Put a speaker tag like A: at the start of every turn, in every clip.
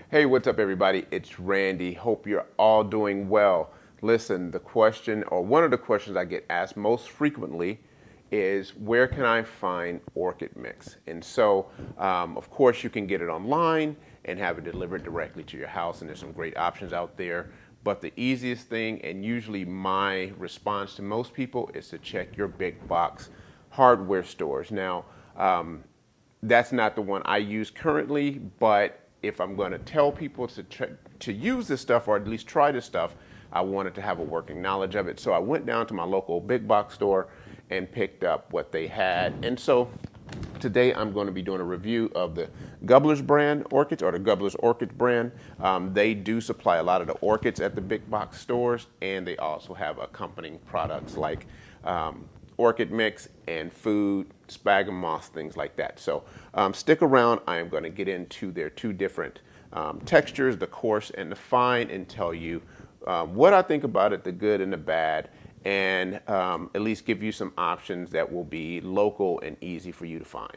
A: Hey, what's up, everybody? It's Randy. Hope you're all doing well. Listen, the question, or one of the questions I get asked most frequently is, where can I find orchid mix? And so, of course, you can get it online and have it delivered directly to your house, and there's some great options out there. But the easiest thing, and usually my response to most people, is to check your big box hardware stores. Now, that's not the one I use currently, but if I'm going to tell people to use this stuff, or at least try this stuff, I wanted to have a working knowledge of it. So I went down to my local big box store and picked up what they had. And so today I'm going to be doing a review of the Gubler's brand orchids, or the Gubler's Orchid brand. They do supply a lot of the orchids at the big box stores, and they also have accompanying products like orchid mix and food, sphagnum moss, things like that. So stick around. I am going to get into their two different textures, the coarse and the fine, and tell you what I think about it, the good and the bad, and at least give you some options that will be local and easy for you to find.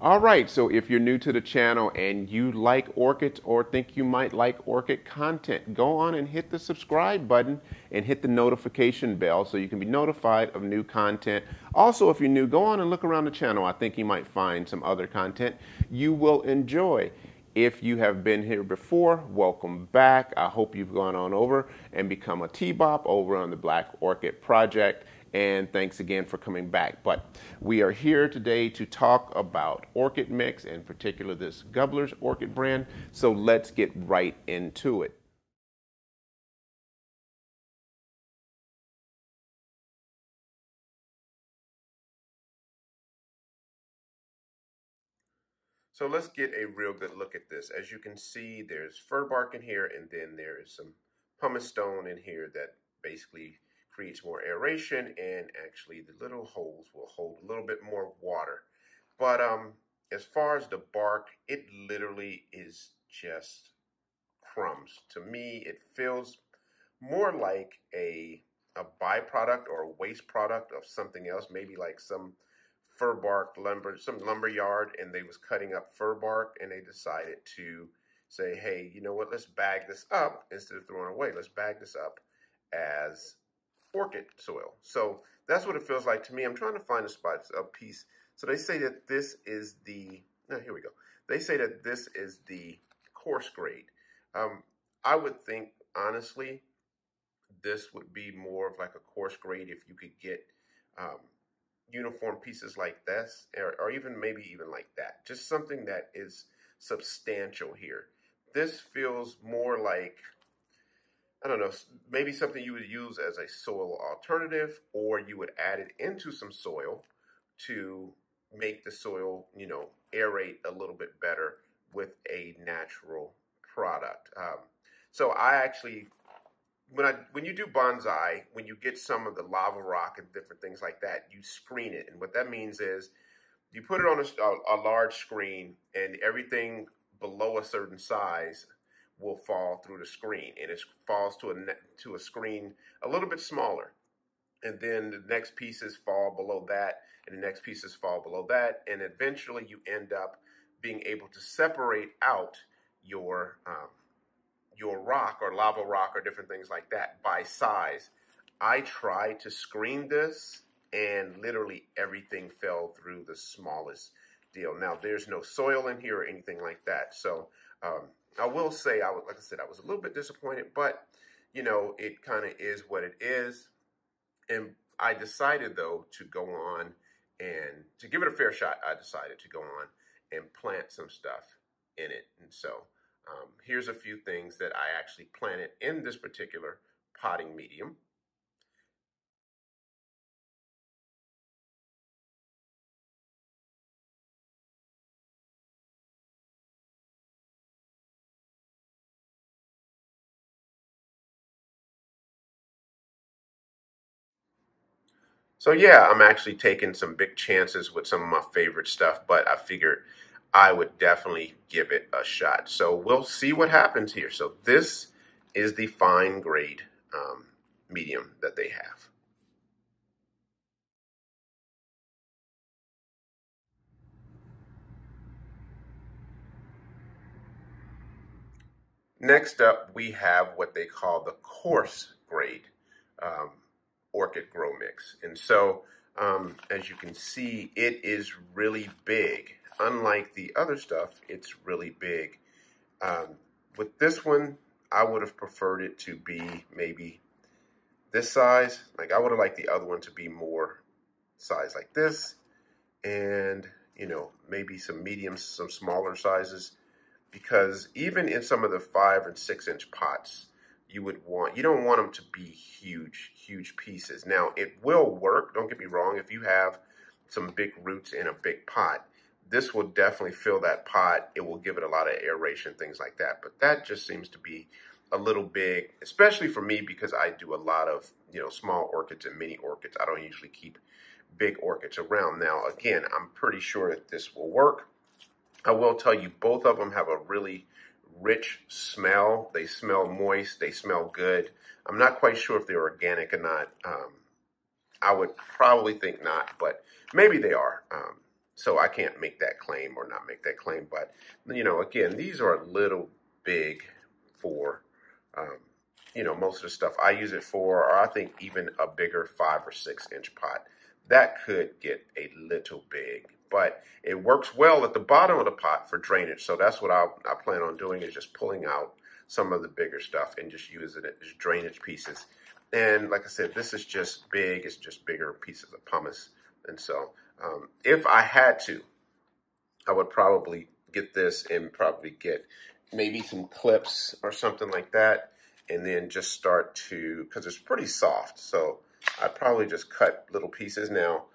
A: All right, so if you're new to the channel and you like orchids or think you might like orchid content, go on and hit the subscribe button and hit the notification bell so you can be notified of new content. Also, if you're new, go on and look around the channel. I think you might find some other content you will enjoy. If you have been here before, welcome back. I hope you've gone on over and become a T-Bop over on the Black Orchid Project. And thanks again for coming back. But we are here today to talk about orchid mix, in particular this Gubler's Orchid brand. So let's get right into it. So let's get a real good look at this. As you can see, there's fir bark in here, and then there is some pumice stone in here that basically creates more aeration, and actually the little holes will hold a little bit more water. But as far as the bark, it literally is just crumbs. To me, it feels more like a byproduct or a waste product of something else, maybe like some fir bark lumber, some lumber yard, and they was cutting up fir bark, and they decided to say, hey, you know what, let's bag this up instead of throwing it away. Let's bag this up as orchid soil. So that's what it feels like to me. I'm trying to find a piece. So they say that this is here we go. They say that this is the coarse grade. I would think, honestly, this would be more of like a coarse grade if you could get uniform pieces like this, or even maybe even like that. Just something that is substantial here. This feels more like, I don't know, maybe something you would use as a soil alternative, or you would add it into some soil to make the soil, aerate a little bit better with a natural product. So I actually, when you do bonsai, when you get some of the lava rock and different things like that, you screen it. And what that means is you put it on a large screen, and everything below a certain size will fall through the screen, and it falls to a screen a little bit smaller. And then the next pieces fall below that, and the next pieces fall below that, and eventually you end up being able to separate out your rock or lava rock or different things like that by size. I tried to screen this, and literally everything fell through the smallest deal. Now, there's no soil in here or anything like that. So I will say, like I said, I was a little bit disappointed, but it kind of is what it is. And I decided, though, to go on and to give it a fair shot. I decided to go on and plant some stuff in it. And so here's a few things that I actually planted in this particular potting medium. So yeah, I'm actually taking some big chances with some of my favorite stuff, but I figured I would definitely give it a shot. So we'll see what happens here. So this is the fine grade medium that they have. Next up, we have what they call the coarse grade orchid grow mix. And so, as you can see, it is really big. Unlike the other stuff, it's really big. With this one, I would have preferred it to be maybe this size. Like, I would have liked the other one to be more size like this, and you know, maybe some medium, some smaller sizes, because even in some of the 5 and 6 inch pots, you don't want them to be huge pieces. Now, it will work, don't get me wrong. If you have some big roots in a big pot, this will definitely fill that pot. It will give it a lot of aeration, things like that. But that just seems to be a little big, especially for me, because I do a lot of, you know, small orchids and mini orchids. I don't usually keep big orchids around. Now, again, I'm pretty sure that this will work. I will tell you, both of them have a really rich smell. They smell moist. They smell good. I'm not quite sure if they're organic or not. I would probably think not, but maybe they are. So I can't make that claim or not make that claim. But, you know, again, these are a little big for, you know, most of the stuff I use it for, or I think even a bigger 5 or 6 inch pot. That could get a little big, but it works well at the bottom of the pot for drainage. So that's what I plan on doing, is just pulling out some of the bigger stuff and just using it as drainage pieces. And like I said, this is just big. It's just bigger pieces of pumice. And so if I had to, I would probably get this and probably get maybe some clips or something like that, and then just start to, because it's pretty soft, so I'd probably just cut little pieces. Now,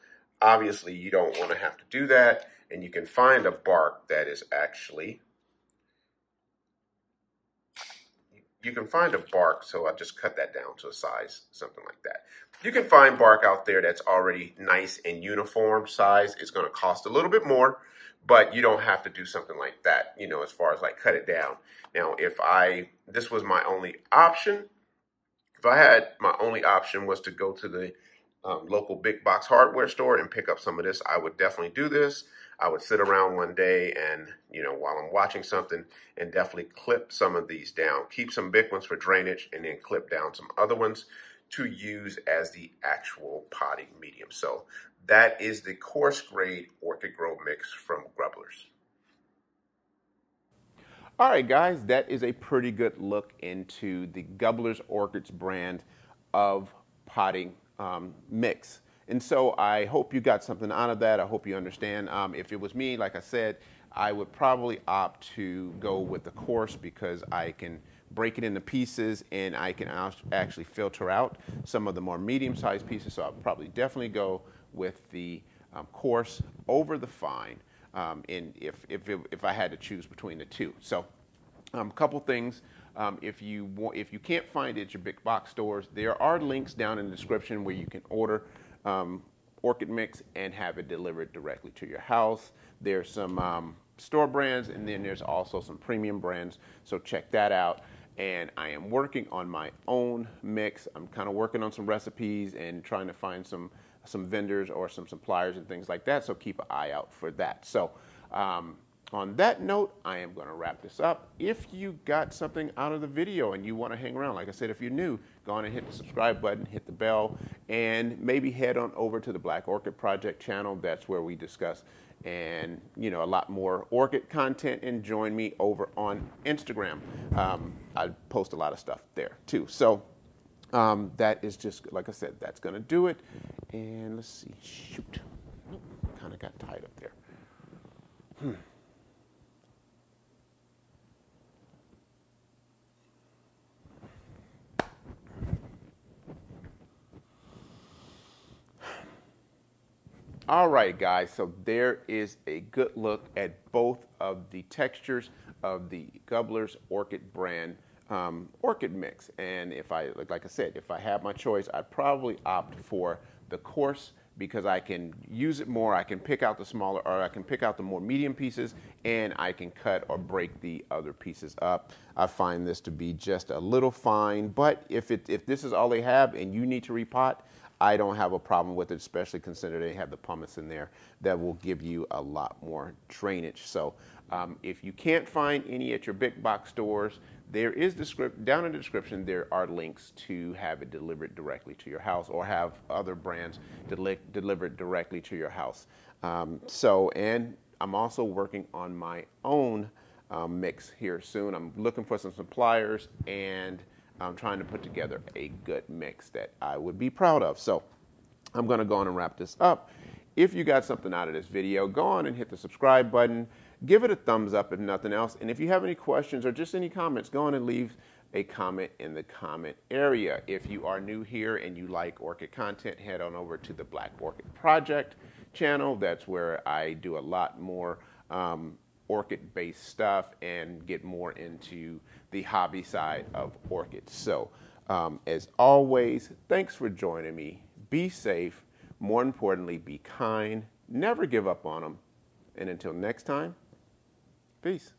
A: obviously, you don't want to have to do that, and you can find a bark that is actually, you can find a bark, so I just cut that down to a size, something like that. You can find bark out there that's already nice and uniform size. It's going to cost a little bit more, but you don't have to do something like that, you know, as far as like cut it down. Now, this was my only option. If I had, my only option was to go to the local big box hardware store and pick up some of this, I would definitely do this. I would sit around one day and, you know, while I'm watching something, and definitely clip some of these down. Keep some big ones for drainage, and then clip down some other ones to use as the actual potting medium. So that is the coarse grade orchid grow mix from Gubler's.
B: All right, guys, that is a pretty good look into the Gubler's Orchids brand of potting mix. And so I hope you got something out of that. I hope you understand. If it was me, like I said, I would probably opt to go with the coarse, because I can break it into pieces and I can actually filter out some of the more medium-sized pieces. So I'll probably definitely go with the coarse over the fine. If I had to choose between the two. So a couple things. If you can't find it at your big box stores, there are links down in the description where you can order orchid mix and have it delivered directly to your house. There's some store brands, and then there's also some premium brands, so check that out. And I am working on my own mix. I'm kind of working on some recipes and trying to find some vendors or some suppliers and things like that, so keep an eye out for that. So on that note, I am going to wrap this up. If you got something out of the video and you want to hang around, like I said, if you're new, go on and hit the subscribe button, hit the bell, and maybe head on over to the Black Orchid Project channel. That's where we discuss and, you know, a lot more orchid content, and join me over on Instagram. I post a lot of stuff there too. So that is just, like I said, that's going to do it. And let's see, shoot, kind of got tied up there. All right, guys, so there is a good look at both of the textures of the Gubler's Orchid brand orchid mix. And if I, like I said, if I had my choice, I'd probably opt for the coarse, because I can use it more. I can pick out the smaller, or I can pick out the more medium pieces, and I can cut or break the other pieces up. I find this to be just a little fine, but if this is all they have and you need to repot, I don't have a problem with it, especially considering they have the pumice in there that will give you a lot more drainage. So if you can't find any at your big box stores, there is down in the description, there are links to have it delivered directly to your house or have other brands delivered directly to your house. And I'm also working on my own mix here soon. I'm looking for some suppliers, and I'm trying to put together a good mix that I would be proud of. So I'm going to go on and wrap this up. If you got something out of this video, go on and hit the subscribe button. Give it a thumbs up if nothing else. And if you have any questions or just any comments, go on and leave a comment in the comment area. If you are new here and you like orchid content, head on over to the Black Orchid Project channel. That's where I do a lot more orchid-based stuff and get more into the hobby side of orchids. So, as always, thanks for joining me. Be safe. More importantly, be kind. Never give up on them. And until next time, peace.